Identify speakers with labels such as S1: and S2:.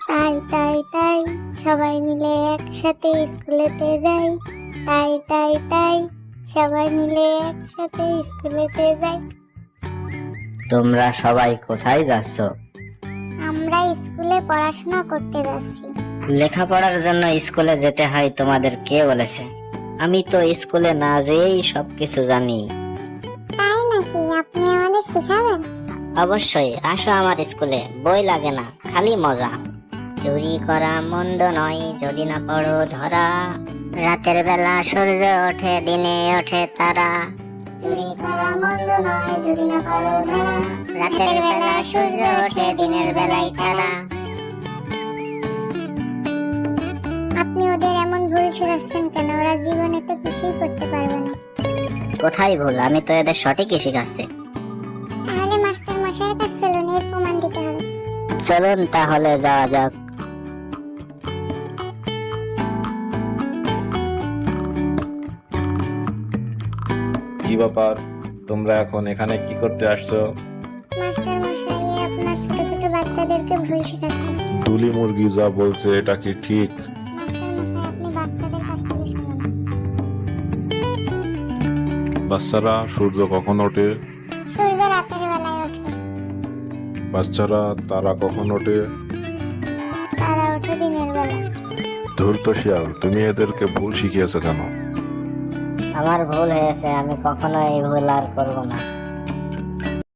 S1: তাই তাই তাই সবাই মিলে একসাথে স্কুলেতে যাই। তাই তাই তাই সবাই মিলে একসাথে স্কুলেতে যাই।
S2: তোমরা সবাই কোথায় যাচ্ছ?
S1: আমরা স্কুলে পড়াশোনা করতে যাচ্ছি।
S2: লেখাপড়ার জন্য স্কুলে যেতে হয় তোমাদের কে বলেছে? আমি তো স্কুলে না যেয়েই সবকিছু জানি।
S1: তাই নাকি? আপনি আমাদের শেখাবেন?
S2: অবশ্যই, আসো আমার স্কুলে, বই লাগে না, খালি মজা। চুরি করা মন্দ নয় যদি না পড়ো ধরা, রাতের বেলা সূর্য ওঠে দিনে ওঠে তারা।
S1: চুরি করা মন্দ নয় যদি না পড়ো ধরা,
S2: রাতের বেলা সূর্য ওঠে দিনের বেলায় তারা।
S1: আপনি ওদের এমন ভুল শেখাচ্ছেন কেন? ওরা জীবনে তো কিছুই করতে পারবে না।
S2: কোথায় ভুল? আমি তো এদের সঠিকই শিখাচ্ছি।
S1: তাহলে মাস্টার মশাইয়ের কাছে চলুন, এর প্রমাণ দিতে হবে।
S2: চলুন তাহলে যাওয়া যাক।
S3: কি ব্যাপার, তোমরা এখন এখানে কি করতে আসছো?
S1: মাস্টার মশাই, আপনার ছোট ছোট বাচ্চাদেরকে ভুল শেখাচ্ছেন।
S3: দুলি মুরগি যা বলছে এটা কি ঠিক?
S1: মাস্টার মশাই, আপনি বাচ্চাদের কাছ থেকে শুনুন।
S3: বাচ্চারা, সূর্য কখন ওঠে?
S1: সূর্য রাতের বেলায় ওঠে।
S3: বাচ্চারা, তারা কখন ওঠে?
S1: তারা ওঠে দিনের বেলা।
S3: ধূর্ত শিয়াল, তুমি এদেরকে ভুল শিখিয়েছো কেন?
S2: আমার ভুল হয়েছে, আমি কখনো এই ভুল আর করব না।